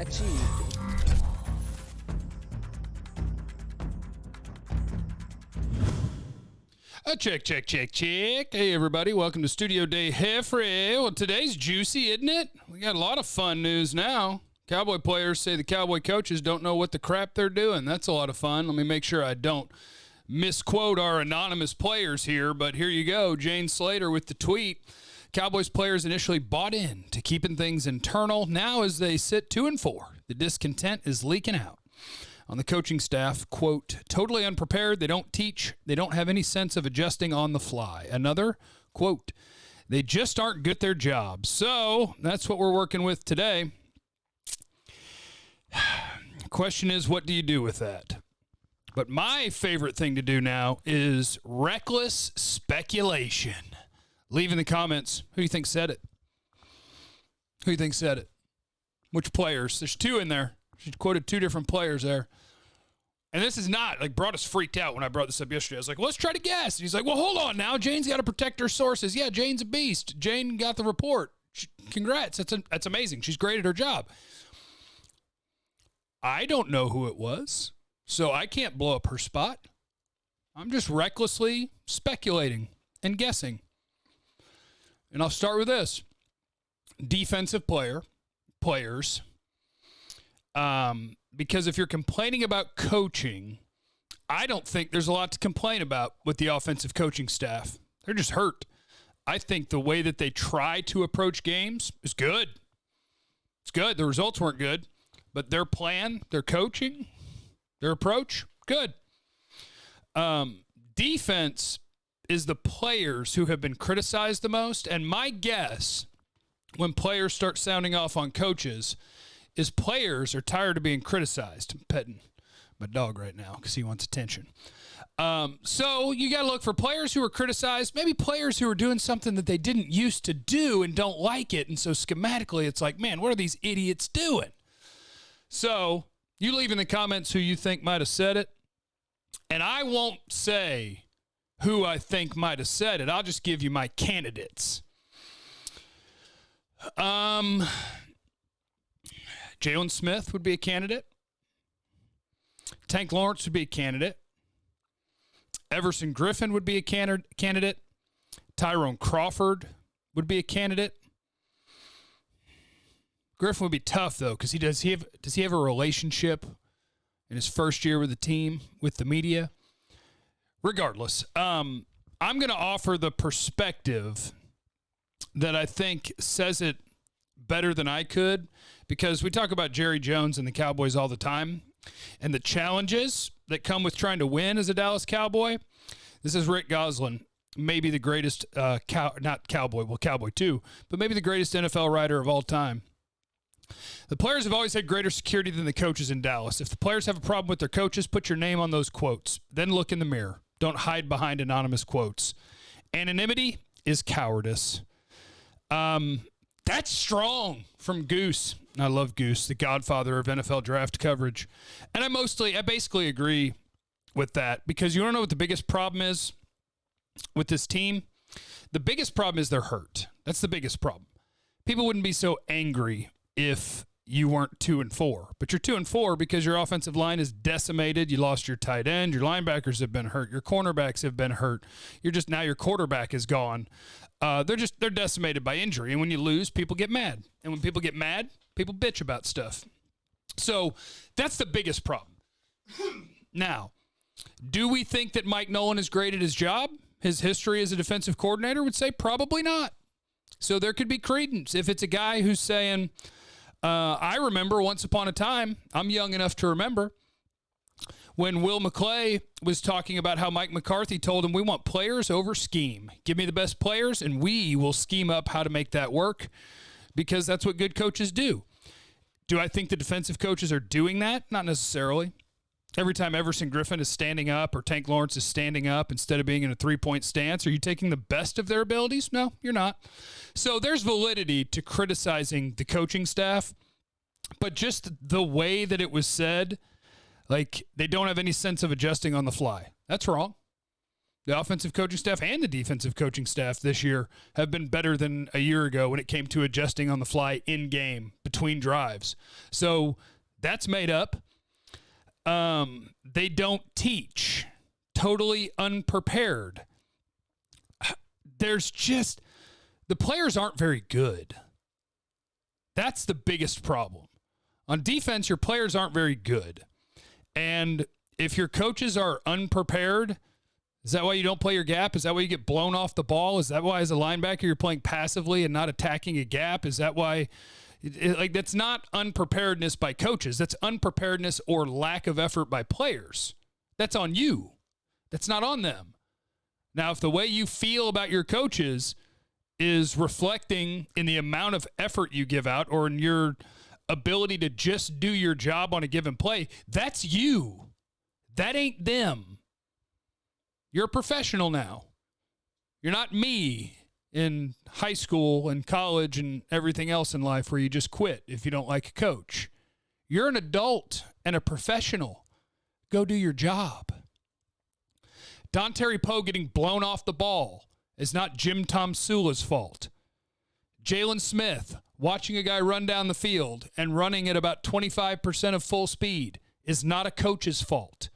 achieved. Check. Hey, everybody. Welcome to Studio Day Jeffrey. Well, today's juicy, isn't it? We got a lot of fun news now. Cowboy players say the Cowboy coaches don't know what the crap they're doing. That's a lot of fun. Let me make sure I don't misquote our anonymous players here, but here you go. Jane Slater with the tweet. Cowboys players initially bought in to keeping things internal. Now, as they sit 2-4, the discontent is leaking out. On the coaching staff, quote, totally unprepared. They don't teach. They don't have any sense of adjusting on the fly. Another, quote, they just aren't good at their job. So that's what we're working with today. Question is, what do you do with that? But my favorite thing to do now is reckless speculation. Leave in the comments who you think said it. Who you think said it? Which players? There's two in there. She quoted two different players there. And this is not, like, brought us freaked out when I brought this up yesterday. I was like, well, let's try to guess. And he's like, well, hold on now. Jane's got to protect her sources. Yeah, Jane's a beast. Jane got the report. Congrats. That's amazing. She's great at her job. I don't know who it was, so I can't blow up her spot. I'm just recklessly speculating and guessing. And I'll start with this. Defensive players. Because if you're complaining about coaching, I don't think there's a lot to complain about with the offensive coaching staff. They're just hurt. I think the way that they try to approach games is good. It's good. The results weren't good, but their plan, their coaching, their approach, good. Defense is the players who have been criticized the most, and my guess when players start sounding off on coaches is players are tired of being criticized. I'm petting my dog right now because he wants attention. So you got to look for players who are criticized, maybe players who are doing something that they didn't used to do and don't like it. And so schematically, it's like, man, what are these idiots doing? So you leave in the comments who you think might have said it. And I won't say who I think might have said it. I'll just give you my candidates. Jalen Smith would be a candidate. Tank Lawrence would be a candidate. Everson Griffin would be a candidate. Tyrone Crawford would be a candidate. Griffin would be tough, though, because does he have a relationship in his first year with the team, with the media? Regardless, I'm going to offer the perspective that I think says it better than I could, because we talk about Jerry Jones and the Cowboys all the time and the challenges that come with trying to win as a Dallas Cowboy. This is Rick Gosselin, maybe the greatest Cowboy too, but maybe the greatest NFL writer of all time. The players have always had greater security than the coaches in Dallas. If the players have a problem with their coaches, put your name on those quotes. Then look in the mirror. Don't hide behind anonymous quotes. Anonymity is cowardice. That's strong from Goose. I love Goose, the godfather of NFL draft coverage. And I basically agree with that, because you don't know what the biggest problem is with this team? The biggest problem is they're hurt. That's the biggest problem. People wouldn't be so angry if you weren't 2-4, but you're 2-4 because your offensive line is decimated. You lost your tight end. Your linebackers have been hurt. Your cornerbacks have been hurt. Now your quarterback is gone. They're decimated by injury. And when you lose, people get mad. And when people get mad, people bitch about stuff. So that's the biggest problem. Now, do we think that Mike Nolan is great at his job? His history as a defensive coordinator would say probably not. So there could be credence. If it's a guy who's saying, I remember once upon a time, I'm young enough to remember, when Will McClay was talking about how Mike McCarthy told him, we want players over scheme. Give me the best players, and we will scheme up how to make that work, because that's what good coaches do. Do I think the defensive coaches are doing that? Not necessarily. Every time Everson Griffin is standing up or Tank Lawrence is standing up instead of being in a three-point stance, are you taking the best of their abilities? No, you're not. So there's validity to criticizing the coaching staff, but just the way that it was said, like they don't have any sense of adjusting on the fly. That's wrong. The offensive coaching staff and the defensive coaching staff this year have been better than a year ago when it came to adjusting on the fly in game between drives. So that's made up. They don't teach. Totally unprepared. There's just, the players aren't very good. That's the biggest problem. On defense, your players aren't very good. And if your coaches are unprepared, is that why you don't play your gap? Is that why you get blown off the ball? Is that why as a linebacker you're playing passively and not attacking a gap? Is that why, that's not unpreparedness by coaches. That's unpreparedness or lack of effort by players. That's on you. That's not on them. Now, if the way you feel about your coaches is reflecting in the amount of effort you give out or in your ability to just do your job on a given play, that's you. That ain't them. You're a professional now. You're not me in high school and college and everything else in life where you just quit if you don't like a coach. You're an adult and a professional. Go do your job. Dontari Poe getting blown off the ball is not Jim Tomsula's fault. Jalen Smith watching a guy run down the field and running at about 25% of full speed is not a coach's fault.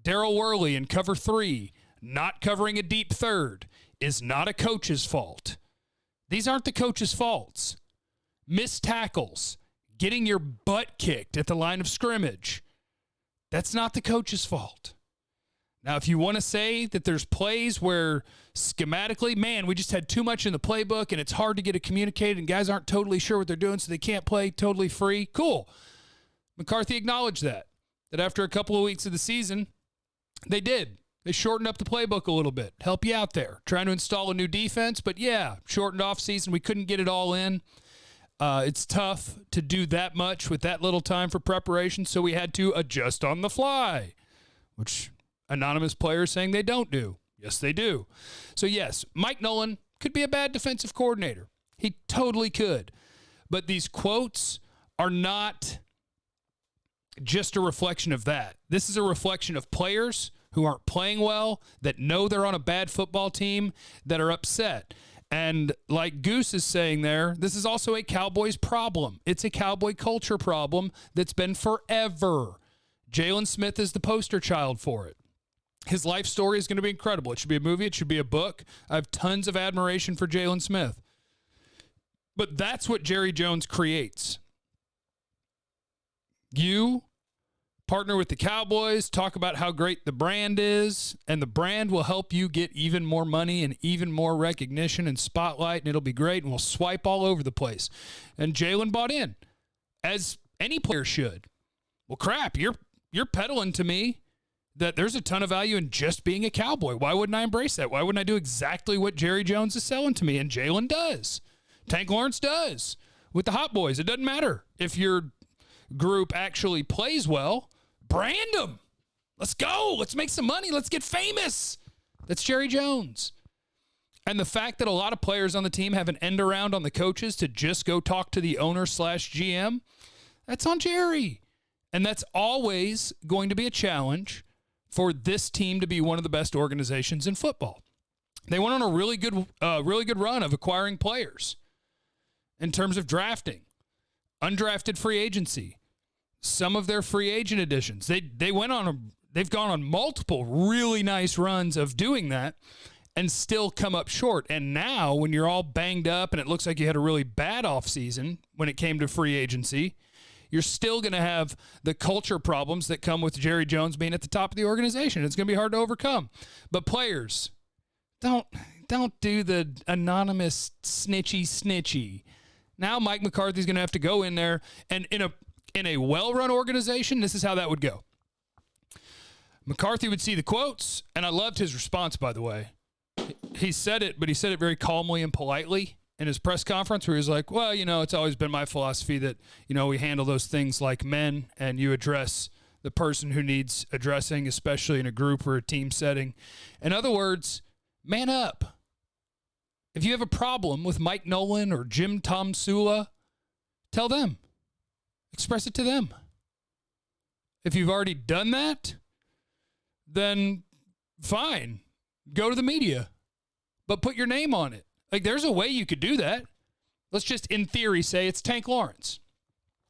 Darryl Worley in cover 3 not covering a deep third is not a coach's fault. These aren't the coach's faults. Missed tackles, getting your butt kicked at the line of scrimmage, that's not the coach's fault. Now, if you want to say that there's plays where schematically, man, we just had too much in the playbook and it's hard to get it communicated and guys aren't totally sure what they're doing so they can't play totally free, cool. McCarthy acknowledged that after a couple of weeks of the season, they did. They shortened up the playbook a little bit, help you out there. Trying to install a new defense, but yeah, shortened off season. We couldn't get it all in. It's tough to do that much with that little time for preparation, so we had to adjust on the fly, which anonymous players saying they don't do. Yes, they do. So yes, Mike Nolan could be a bad defensive coordinator. He totally could. But these quotes are not just a reflection of that. This is a reflection of players who aren't playing well, that know they're on a bad football team, that are upset. And like Goose is saying there, this is also a Cowboys problem. It's a Cowboy culture problem that's been forever. Jalen Smith is the poster child for it. His life story is going to be incredible. It should be a movie. It should be a book. I have tons of admiration for Jalen Smith. But that's what Jerry Jones creates. You partner with the Cowboys, talk about how great the brand is, and the brand will help you get even more money and even more recognition and spotlight, and it'll be great, and we'll swipe all over the place. And Jalen bought in, as any player should. Well, crap, you're peddling to me that there's a ton of value in just being a Cowboy. Why wouldn't I embrace that? Why wouldn't I do exactly what Jerry Jones is selling to me? And Jalen does. Tank Lawrence does. With the Hot Boys, it doesn't matter if your group actually plays well. Brand them. Let's go. Let's make some money. Let's get famous. That's Jerry Jones. And the fact that a lot of players on the team have an end around on the coaches to just go talk to the owner/GM, that's on Jerry. And that's always going to be a challenge for this team to be one of the best organizations in football. They went on a really good run of acquiring players in terms of drafting, undrafted free agency, some of their free agent additions. They've gone on multiple really nice runs of doing that and still come up short. And now when you're all banged up and it looks like you had a really bad offseason when it came to free agency, you're still going to have the culture problems that come with Jerry Jones being at the top of the organization. It's going to be hard to overcome. But players, don't do the anonymous snitchy. Now Mike McCarthy's going to have to go in there, and in a well-run organization, this is how that would go. McCarthy would see the quotes, and I loved his response, by the way. He said it, but he said it very calmly and politely in his press conference where he was like, well, it's always been my philosophy that, we handle those things like men and you address the person who needs addressing, especially in a group or a team setting. In other words, man up. If you have a problem with Mike Nolan or Jim Tomsula, tell them. Express it to them. If you've already done that, then fine. go to the media, but put your name on it. Like, there's a way you could do that. Let's just, in theory, say it's Tank Lawrence.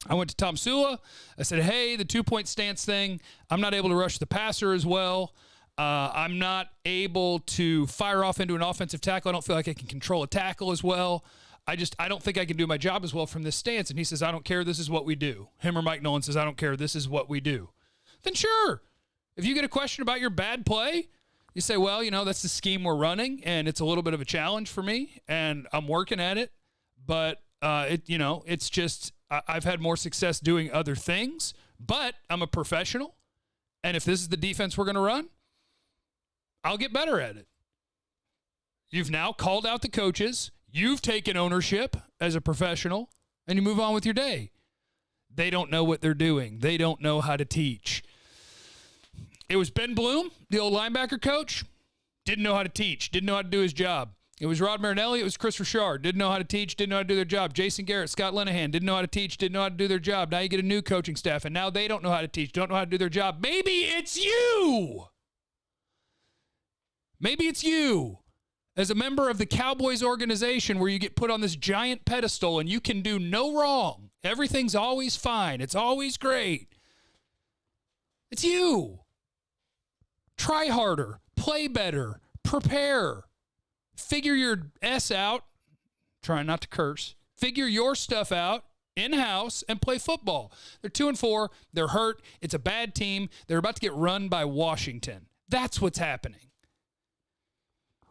I went to Tom Sula. I said, hey, the 2-point stance thing, I'm not able to rush the passer as well. I'm not able to fire off into an offensive tackle. I don't feel like I can control a tackle as well. I don't think I can do my job as well from this stance. And he says, I don't care. This is what we do. Him or Mike Nolan says, I don't care. This is what we do. Then sure. If you get a question about your bad play, you say, well, that's the scheme we're running, and it's a little bit of a challenge for me, and I'm working at it. But, it's just I've had more success doing other things, but I'm a professional. And if this is the defense we're going to run, I'll get better at it. You've now called out the coaches. You've taken ownership as a professional, and you move on with your day. They don't know what they're doing. They don't know how to teach. It was Ben Bloom, the old linebacker coach, didn't know how to teach, didn't know how to do his job. It was Rod Marinelli, it was Chris Richard, didn't know how to teach, didn't know how to do their job. Jason Garrett, Scott Linehan, didn't know how to teach, didn't know how to do their job. Now you get a new coaching staff, and now they don't know how to teach, don't know how to do their job. Maybe it's you. Maybe it's you. As a member of the Cowboys organization where you get put on this giant pedestal and you can do no wrong. Everything's always fine. It's always great. It's you. Try harder. Play better. Prepare. Figure your S out. Try not to curse. Figure your stuff out in-house and play football. They're 2-4. They're hurt. It's a bad team. They're about to get run by Washington. That's what's happening.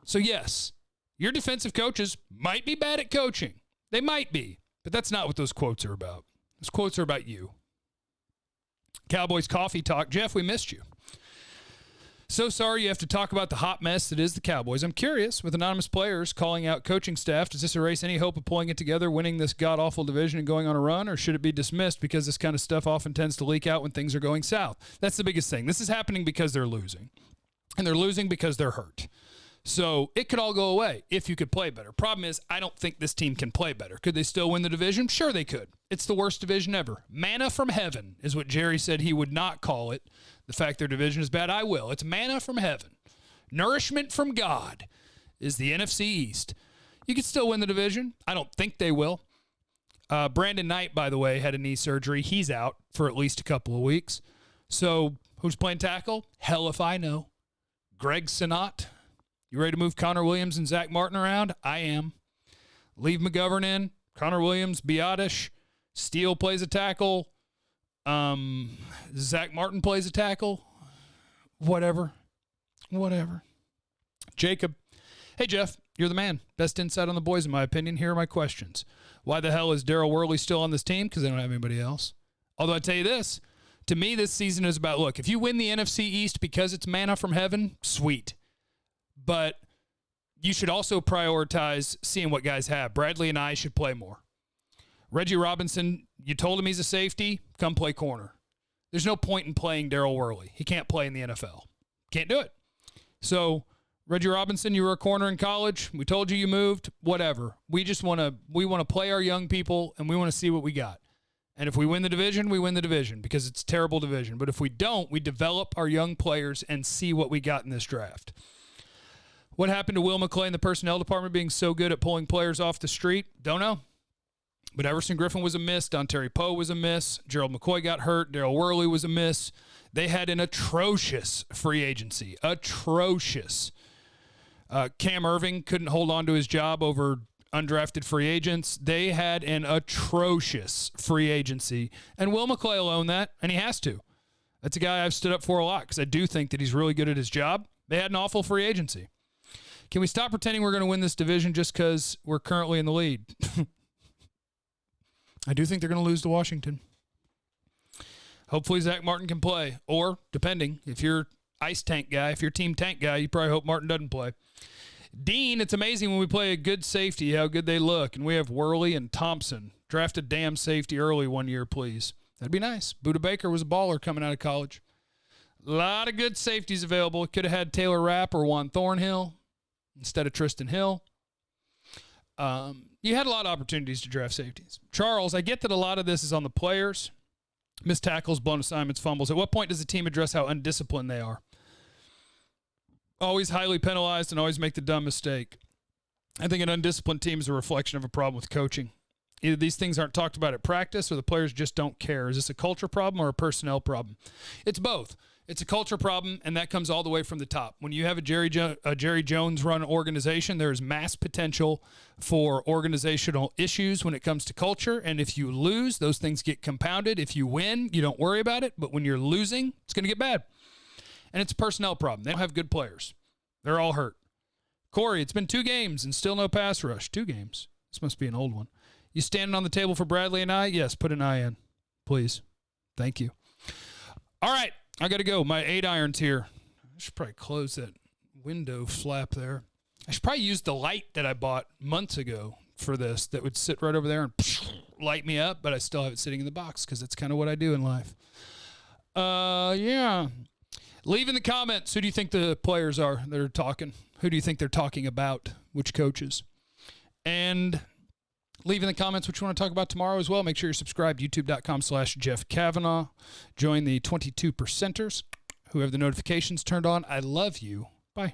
So, yes, your defensive coaches might be bad at coaching. They might be, but that's not what those quotes are about. Those quotes are about you. Cowboys Coffee Talk. Jeff, we missed you. So sorry you have to talk about the hot mess that is the Cowboys. I'm curious, with anonymous players calling out coaching staff, does this erase any hope of pulling it together, winning this god-awful division and going on a run, or should it be dismissed because this kind of stuff often tends to leak out when things are going south? That's the biggest thing. This is happening because they're losing, and they're losing because they're hurt. So it could all go away if you could play better. Problem is, I don't think this team can play better. Could they still win the division? Sure they could. It's the worst division ever. Manna from heaven is what Jerry said he would not call it. The fact their division is bad, I will. It's manna from heaven. Nourishment from God is the NFC East. You could still win the division. I don't think they will. Brandon Knight, by the way, had a knee surgery. He's out for at least a couple of weeks. So who's playing tackle? Hell if I know. Greg Sinat. You ready to move Connor Williams and Zach Martin around? I am. Leave McGovern in. Connor Williams, Biotish. Steele plays a tackle. Zach Martin plays a tackle. Whatever. Jacob. Hey, Jeff, you're the man. Best insight on the boys, in my opinion. Here are my questions. Why the hell is Daryl Worley still on this team? Because they don't have anybody else. Although I tell you this, to me, this season is about, look, if you win the NFC East because it's manna from heaven, sweet. But you should also prioritize seeing what guys have. Bradley and I should play more. Reggie Robinson, you told him he's a safety, come play corner. There's no point in playing Daryl Worley. He can't play in the NFL. Can't do it. So, Reggie Robinson, you were a corner in college. We told you moved. Whatever. We want to play our young people, and we want to see what we got. And if we win the division, we win the division because it's a terrible division. But if we don't, we develop our young players and see what we got in this draft. What happened to Will McClay in the personnel department being so good at pulling players off the street? Don't know. But Everson Griffin was a miss. Dontari Poe was a miss. Gerald McCoy got hurt. Daryl Worley was a miss. They had an atrocious free agency. Atrocious. Cam Irving couldn't hold on to his job over undrafted free agents. They had an atrocious free agency. And Will McClay will own that, and he has to. That's a guy I've stood up for a lot because I do think that he's really good at his job. They had an awful free agency. Can we stop pretending we're going to win this division just because we're currently in the lead? I do think they're going to lose to Washington. Hopefully Zach Martin can play. Or, depending, if you're ice tank guy, if you're team tank guy, you probably hope Martin doesn't play. Dean, it's amazing when we play a good safety how good they look. And we have Worley and Thompson. Draft a damn safety early one year, please. That'd be nice. Buda Baker was a baller coming out of college. A lot of good safeties available. Could have had Taylor Rapp or Juan Thornhill instead of Tristan Hill. You had a lot of opportunities to draft safeties. Charles, I get that a lot of this is on the players. Missed tackles, blown assignments, fumbles. At what point does the team address how undisciplined they are? always highly penalized and always make the dumb mistake. I think an undisciplined team is a reflection of a problem with coaching. Either these things aren't talked about at practice or the players just don't care. Is this a culture problem or a personnel problem? It's both. It's a culture problem, and that comes all the way from the top. When you have a Jerry Jones-run organization, there is mass potential for organizational issues when it comes to culture, and if you lose, those things get compounded. If you win, you don't worry about it, but when you're losing, it's going to get bad. And it's a personnel problem. They don't have good players. They're all hurt. Corey, it's been 2 games and still no pass rush. 2 games. This must be an old one. You standing on the table for Bradley and I? Yes, put an I in, please. Thank you. All right, I got to go. My 8-iron's here. I should probably close that window flap there. I should probably use the light that I bought months ago for this that would sit right over there and light me up, but I still have it sitting in the box because that's kind of what I do in life. Yeah. Leave in the comments, who do you think the players are that are talking? Who do you think they're talking about? Which coaches? And leave in the comments what you want to talk about tomorrow as well. Make sure you're subscribed, youtube.com/Jeff Kavanaugh. Join the 22%ers who have the notifications turned on. I love you. Bye.